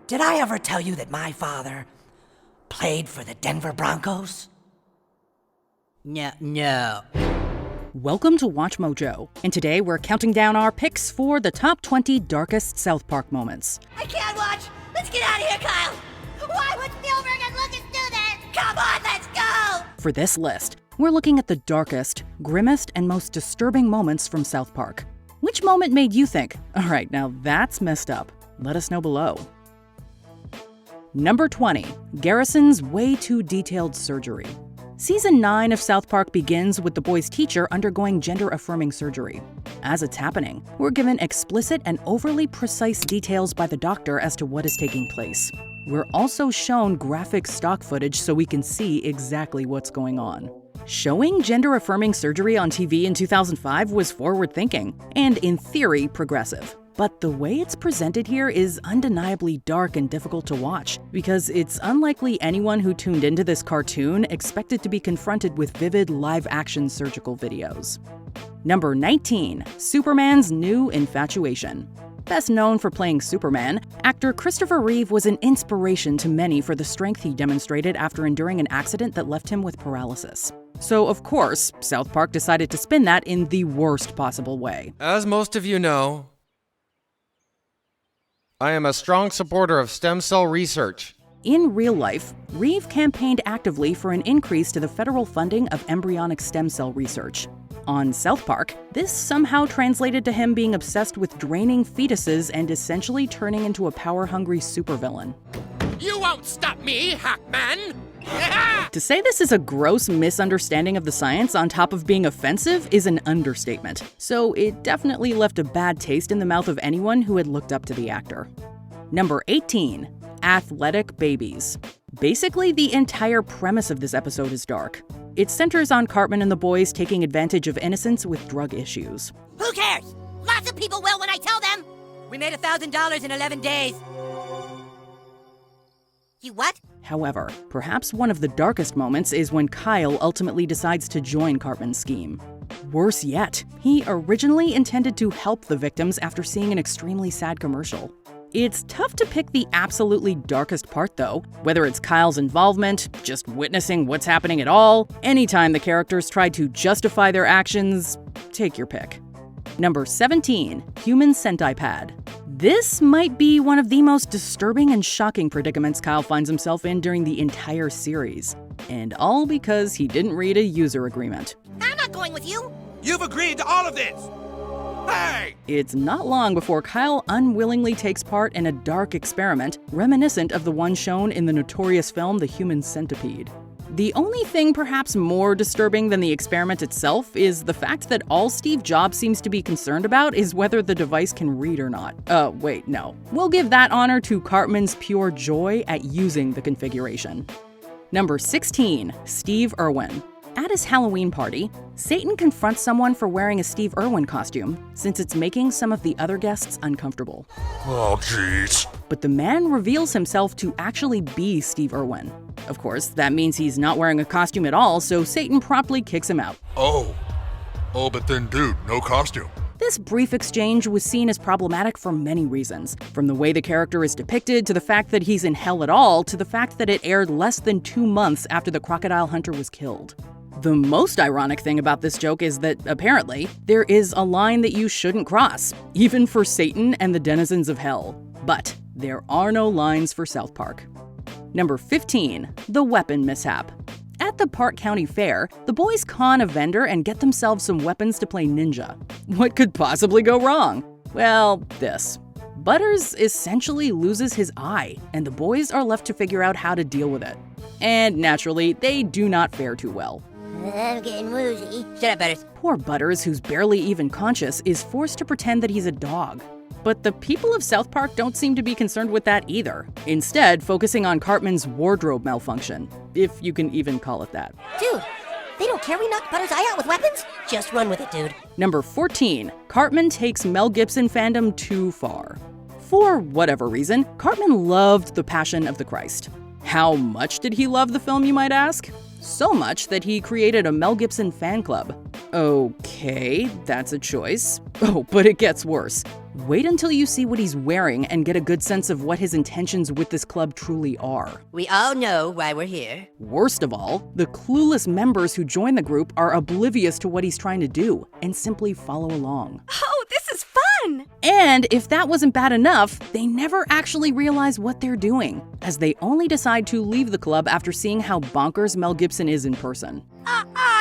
Did I ever tell you that my father played for the Denver Broncos? No. Welcome to Watch Mojo, and today we're counting down our picks for the top 20 darkest South Park moments. I can't watch! Let's get out of here, Kyle! Why would Spielberg and Lucas do this? Come on, let's go! For this list, we're looking at the darkest, grimmest, and most disturbing moments from South Park. Which moment made you think, alright, now that's messed up? Let us know below. Number 20. Garrison's way too detailed surgery. Season 9 of South Park begins with the boys' teacher undergoing gender-affirming surgery. As it's happening, we're given explicit and overly precise details by the doctor as to what is taking place. We're also shown graphic stock footage so we can see exactly what's going on. Showing gender-affirming surgery on TV in 2005 was forward-thinking, and in theory, progressive. But the way it's presented here is undeniably dark and difficult to watch, because it's unlikely anyone who tuned into this cartoon expected to be confronted with vivid live-action surgical videos. Number 19. Superman's new infatuation. Best known for playing Superman, actor Christopher Reeve was an inspiration to many for the strength he demonstrated after enduring an accident that left him with paralysis. So, of course, South Park decided to spin that in the worst possible way. As most of you know, I am a strong supporter of stem cell research. In real life, Reeve campaigned actively for an increase to the federal funding of embryonic stem cell research. On South Park, this somehow translated to him being obsessed with draining fetuses and essentially turning into a power-hungry supervillain. You won't stop me, Hackman! To say this is a gross misunderstanding of the science on top of being offensive is an understatement, so it definitely left a bad taste in the mouth of anyone who had looked up to the actor. Number 18. Athletic babies. Basically, the entire premise of this episode is dark. It centers on Cartman and the boys taking advantage of innocence with drug issues. Who cares? Lots of people will when I tell them! We made $1,000 in 11 days. You what? However, perhaps one of the darkest moments is when Kyle ultimately decides to join Cartman's scheme. Worse yet, he originally intended to help the victims after seeing an extremely sad commercial. It's tough to pick the absolutely darkest part though, whether it's Kyle's involvement, just witnessing what's happening at all, anytime the characters try to justify their actions, take your pick. Number 17. Human Sentai Pad. This might be one of the most disturbing and shocking predicaments Kyle finds himself in during the entire series. And all because he didn't read a user agreement. I'm not going with you! You've agreed to all of this! Hey! It's not long before Kyle unwillingly takes part in a dark experiment reminiscent of the one shown in the notorious film The Human Centipede. The only thing perhaps more disturbing than the experiment itself is the fact that all Steve Jobs seems to be concerned about is whether the device can read or not. Wait, no. We'll give that honor to Cartman's pure joy at using the configuration. Number 16. Steve Irwin. At his Halloween party, Satan confronts someone for wearing a Steve Irwin costume, since it's making some of the other guests uncomfortable. Oh, jeez. But the man reveals himself to actually be Steve Irwin. Of course, that means he's not wearing a costume at all, so Satan promptly kicks him out. Oh, but then dude, no costume. This brief exchange was seen as problematic for many reasons, from the way the character is depicted, to the fact that he's in hell at all, to the fact that it aired less than 2 months after the crocodile hunter was killed. The most ironic thing about this joke is that, apparently, there is a line that you shouldn't cross, even for Satan and the denizens of hell. But there are no lines for South Park. Number 15. The weapon mishap. At the Park County Fair, the boys con a vendor and get themselves some weapons to play ninja. What could possibly go wrong? Well, this. Butters essentially loses his eye, and the boys are left to figure out how to deal with it. And naturally, they do not fare too well. I'm getting woozy. Shut up, Butters. Poor Butters, who's barely even conscious, is forced to pretend that he's a dog. But the people of South Park don't seem to be concerned with that either, instead focusing on Cartman's wardrobe malfunction, if you can even call it that. Dude, they don't care we knocked Butters' eye out with weapons? Just run with it, dude. Number 14. Cartman takes Mel Gibson fandom too far. For whatever reason, Cartman loved The Passion of the Christ. How much did he love the film, you might ask? So much that he created a Mel Gibson fan club. Okay, that's a choice. Oh, but it gets worse. Wait until you see what he's wearing and get a good sense of what his intentions with this club truly are. We all know why we're here. Worst of all, the clueless members who join the group are oblivious to what he's trying to do and simply follow along. Oh, this is fun! And if that wasn't bad enough, they never actually realize what they're doing, as they only decide to leave the club after seeing how bonkers Mel Gibson is in person.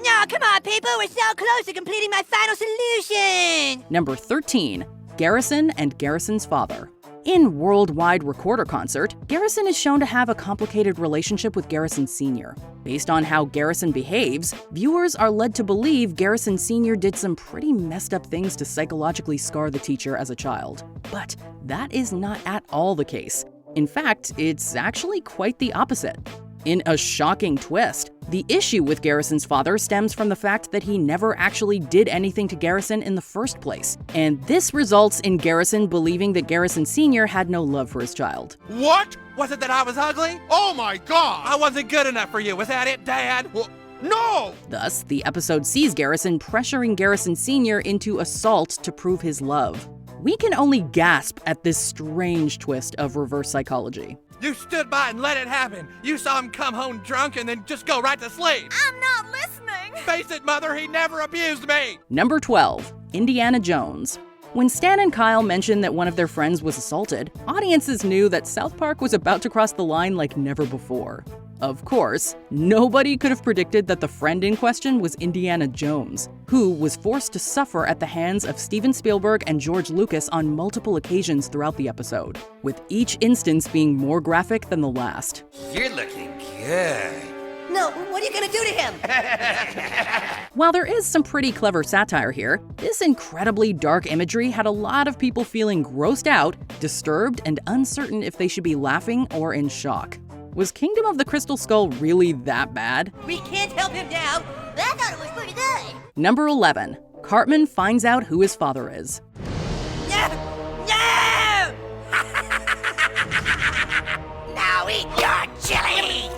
No, come on, people. We're so close to completing my final solution. Number 13. Garrison and Garrison's father. In Worldwide Recorder Concert, Garrison is shown to have a complicated relationship with Garrison Sr. Based on how Garrison behaves, viewers are led to believe Garrison Sr. did some pretty messed up things to psychologically scar the teacher as a child. But that is not at all the case. In fact, it's actually quite the opposite. In a shocking twist, the issue with Garrison's father stems from the fact that he never actually did anything to Garrison in the first place, and this results in Garrison believing that Garrison Sr. had no love for his child. What? Was it that I was ugly? Oh my God! I wasn't good enough for you. Was that it, Dad? Well, no! Thus, the episode sees Garrison pressuring Garrison Sr. into assault to prove his love. We can only gasp at this strange twist of reverse psychology. You stood by and let it happen. You saw him come home drunk and then just go right to sleep. I'm not listening! Face it, Mother, he never abused me. Number 12. Indiana Jones. When Stan and Kyle mentioned that one of their friends was assaulted, audiences knew that South Park was about to cross the line like never before. Of course, nobody could have predicted that the friend in question was Indiana Jones, who was forced to suffer at the hands of Steven Spielberg and George Lucas on multiple occasions throughout the episode, with each instance being more graphic than the last. You're looking good. No, what are you gonna do to him? While there is some pretty clever satire here, this incredibly dark imagery had a lot of people feeling grossed out, disturbed, and uncertain if they should be laughing or in shock. Was Kingdom of the Crystal Skull really that bad? We can't help him now. I thought it was pretty good. Number 11. Cartman finds out who his father is. No! No! Now eat your chili!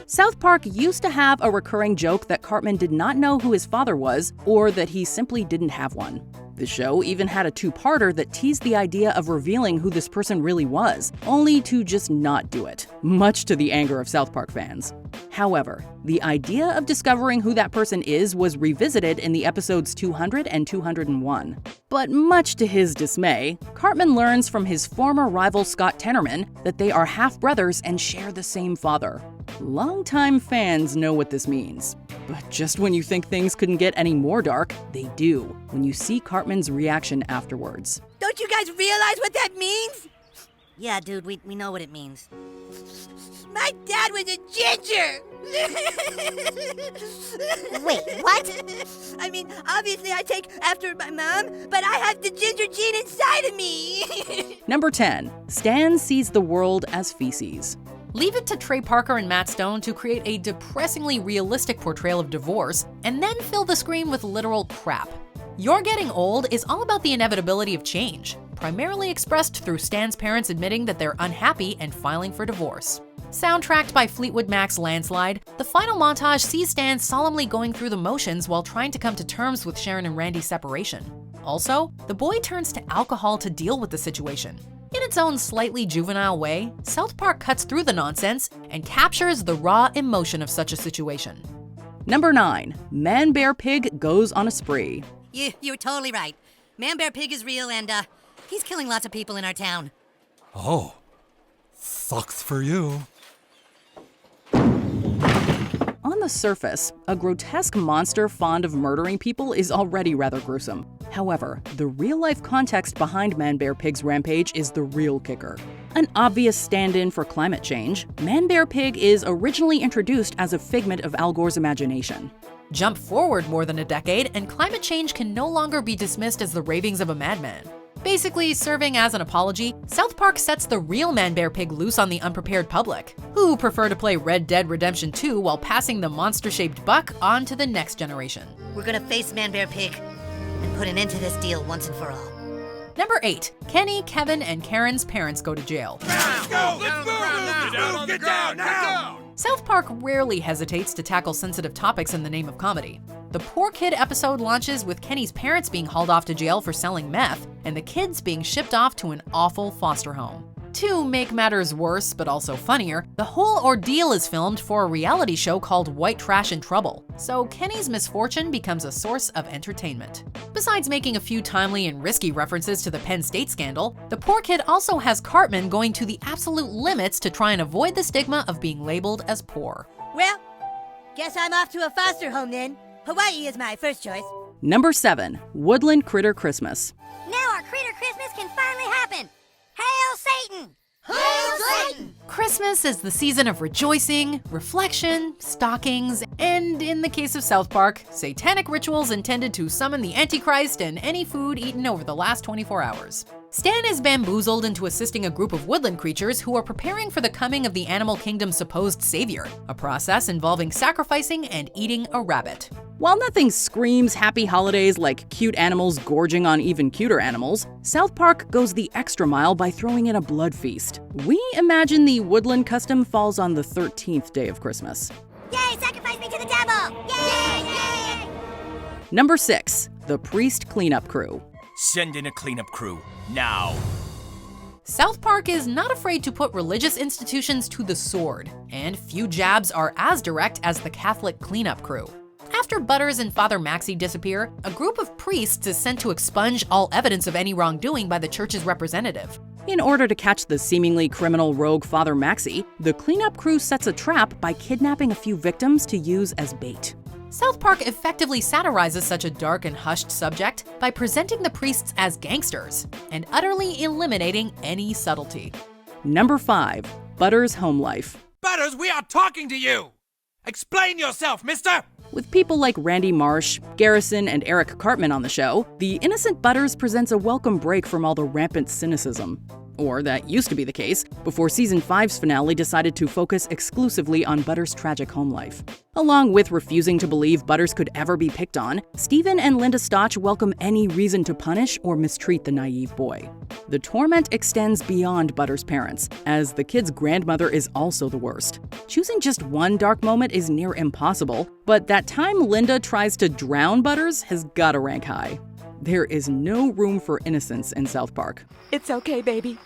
South Park used to have a recurring joke that Cartman did not know who his father was, or that he simply didn't have one. The show even had a two-parter that teased the idea of revealing who this person really was, only to just not do it, much to the anger of South Park fans. However, the idea of discovering who that person is was revisited in the episodes 200 and 201. But much to his dismay, Cartman learns from his former rival Scott Tenorman that they are half-brothers and share the same father. Longtime fans know what this means. But just when you think things couldn't get any more dark, they do, when you see Cartman's reaction afterwards. Don't you guys realize what that means? Yeah, dude, we know what it means. My dad was a ginger! Wait, what? I mean, obviously I take after my mom, but I have the ginger gene inside of me! Number 10. Stan sees the world as feces. Leave it to Trey Parker and Matt Stone to create a depressingly realistic portrayal of divorce, and then fill the screen with literal crap. You're Getting Old is all about the inevitability of change, primarily expressed through Stan's parents admitting that they're unhappy and filing for divorce. Soundtracked by Fleetwood Mac's Landslide, the final montage sees Stan solemnly going through the motions while trying to come to terms with Sharon and Randy's separation. Also, the boy turns to alcohol to deal with the situation. In its own slightly juvenile way, South Park cuts through the nonsense and captures the raw emotion of such a situation. Number 9. Man Bear Pig goes on a spree. You're totally right. Man Bear Pig is real and, he's killing lots of people in our town. Oh, sucks for you. On the surface, a grotesque monster fond of murdering people is already rather gruesome. However, the real-life context behind Man Bear Pig's rampage is the real kicker. An obvious stand-in for climate change, Man Bear Pig is originally introduced as a figment of Al Gore's imagination. Jump forward more than a decade, and climate change can no longer be dismissed as the ravings of a madman. Basically, serving as an apology, South Park sets the real Man Bear Pig loose on the unprepared public, who prefer to play Red Dead Redemption 2 while passing the monster-shaped buck on to the next generation. We're gonna face Man Bear Pig and put an end to this deal once and for all. Number 8. Kenny, Kevin, and Karen's parents go to jail. Let's go! Let's move! Get down now! South Park rarely hesitates to tackle sensitive topics in the name of comedy. The Poor Kid episode launches with Kenny's parents being hauled off to jail for selling meth, and the kids being shipped off to an awful foster home. To make matters worse, but also funnier, the whole ordeal is filmed for a reality show called White Trash in Trouble, so Kenny's misfortune becomes a source of entertainment. Besides making a few timely and risky references to the Penn State scandal, the Poor Kid also has Cartman going to the absolute limits to try and avoid the stigma of being labeled as poor. Well, guess I'm off to a foster home then. Hawaii is my first choice. Number 7. Woodland Critter Christmas. Now our Critter Christmas can finally happen. Hail Satan! Hail Satan! Christmas is the season of rejoicing, reflection, stockings, and in the case of South Park, satanic rituals intended to summon the Antichrist and any food eaten over the last 24 hours. Stan is bamboozled into assisting a group of woodland creatures who are preparing for the coming of the animal kingdom's supposed savior, a process involving sacrificing and eating a rabbit. While nothing screams happy holidays like cute animals gorging on even cuter animals, South Park goes the extra mile by throwing in a blood feast. We imagine the woodland custom falls on the 13th day of Christmas. Yay, sacrifice me to the devil! Yay, yay! Number 6. The Priest Cleanup Crew. Send in a cleanup crew, now. South Park is not afraid to put religious institutions to the sword, and few jabs are as direct as the Catholic cleanup crew. After Butters and Father Maxie disappear, a group of priests is sent to expunge all evidence of any wrongdoing by the church's representative. In order to catch the seemingly criminal rogue Father Maxie, the cleanup crew sets a trap by kidnapping a few victims to use as bait. South Park effectively satirizes such a dark and hushed subject by presenting the priests as gangsters and utterly eliminating any subtlety. Number 5. Butters' Home Life. Butters, we are talking to you! Explain yourself, mister! With people like Randy Marsh, Garrison, and Eric Cartman on the show, the innocent Butters presents a welcome break from all the rampant cynicism. Or that used to be the case, before Season 5's finale decided to focus exclusively on Butters' tragic home life. Along with refusing to believe Butters could ever be picked on, Steven and Linda Stotch welcome any reason to punish or mistreat the naive boy. The torment extends beyond Butters' parents, as the kid's grandmother is also the worst. Choosing just one dark moment is near impossible, but that time Linda tries to drown Butters has gotta rank high. There is no room for innocence in South Park. It's okay, baby.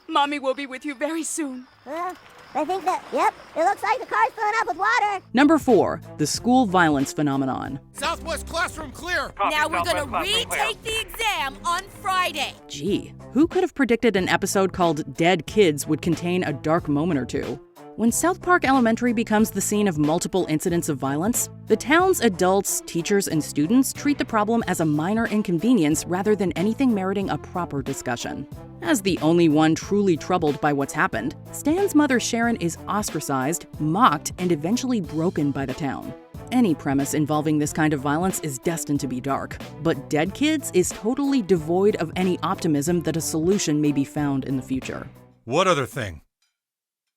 Mommy will be with you very soon. I think that, yep, it looks like the car's filling up with water. Number 4. The school violence phenomenon. Southwest classroom clear. Now we're gonna retake the exam on Friday. Gee, who could have predicted an episode called Dead Kids would contain a dark moment or two? When South Park Elementary becomes the scene of multiple incidents of violence, the town's adults, teachers, and students treat the problem as a minor inconvenience rather than anything meriting a proper discussion. As the only one truly troubled by what's happened, Stan's mother Sharon is ostracized, mocked, and eventually broken by the town. Any premise involving this kind of violence is destined to be dark, but Dead Kids is totally devoid of any optimism that a solution may be found in the future. What other thing?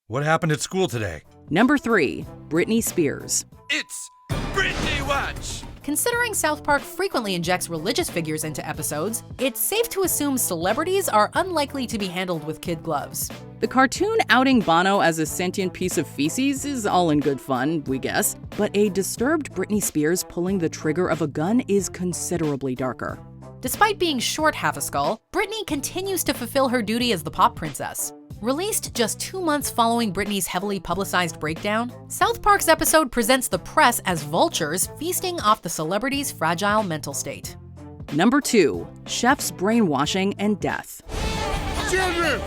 What happened at school today? Number 3. Britney Spears. It's Britney Watch! Considering South Park frequently injects religious figures into episodes, it's safe to assume celebrities are unlikely to be handled with kid gloves. The cartoon outing Bono as a sentient piece of feces is all in good fun, we guess, but a disturbed Britney Spears pulling the trigger of a gun is considerably darker. Despite being short half a skull, Britney continues to fulfill her duty as the pop princess. Released just 2 months following Britney's heavily publicized breakdown, South Park's episode presents the press as vultures feasting off the celebrity's fragile mental state. Number 2. Chef's Brainwashing and Death. Children!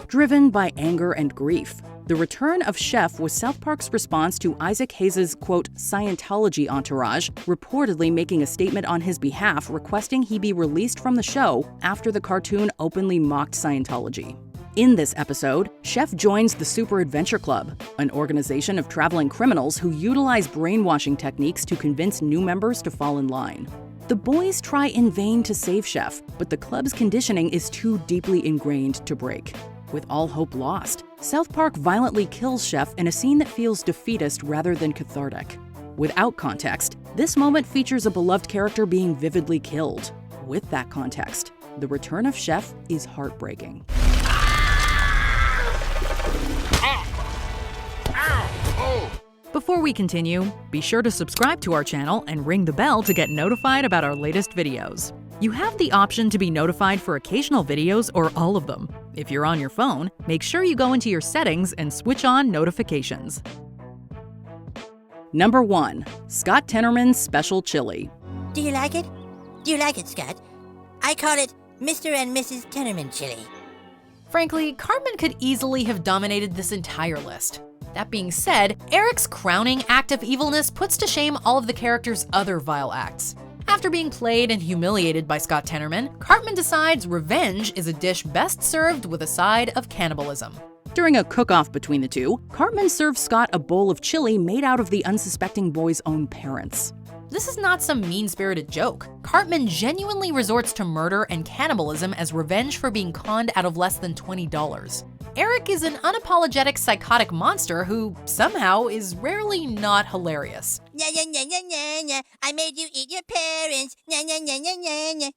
Driven by anger and grief, the return of Chef was South Park's response to Isaac Hayes' quote, Scientology entourage, reportedly making a statement on his behalf requesting he be released from the show after the cartoon openly mocked Scientology. In this episode, Chef joins the Super Adventure Club, an organization of traveling criminals who utilize brainwashing techniques to convince new members to fall in line. The boys try in vain to save Chef, but the club's conditioning is too deeply ingrained to break. With all hope lost, South Park violently kills Chef in a scene that feels defeatist rather than cathartic. Without context, this moment features a beloved character being vividly killed. With that context, the return of Chef is heartbreaking. Ow! Before we continue, be sure to subscribe to our channel and ring the bell to get notified about our latest videos. You have the option to be notified for occasional videos or all of them. If you're on your phone, make sure you go into your settings and switch on notifications. Number 1. Scott Tenorman's Special Chili. Do you like it? Do you like it, Scott? I call it Mr. and Mrs. Tenorman chili. Frankly, Cartman could easily have dominated this entire list. That being said, Eric's crowning act of evilness puts to shame all of the character's other vile acts. After being played and humiliated by Scott Tenorman, Cartman decides revenge is a dish best served with a side of cannibalism. During a cook-off between the two, Cartman serves Scott a bowl of chili made out of the unsuspecting boy's own parents. This is not some mean-spirited joke. Cartman genuinely resorts to murder and cannibalism as revenge for being conned out of less than $20. Eric is an unapologetic psychotic monster who, somehow, is rarely not hilarious. Nya, nya, nya, nya, nya, nya. I made you eat your parents. Nya, nya, nya, nya, nya, nya.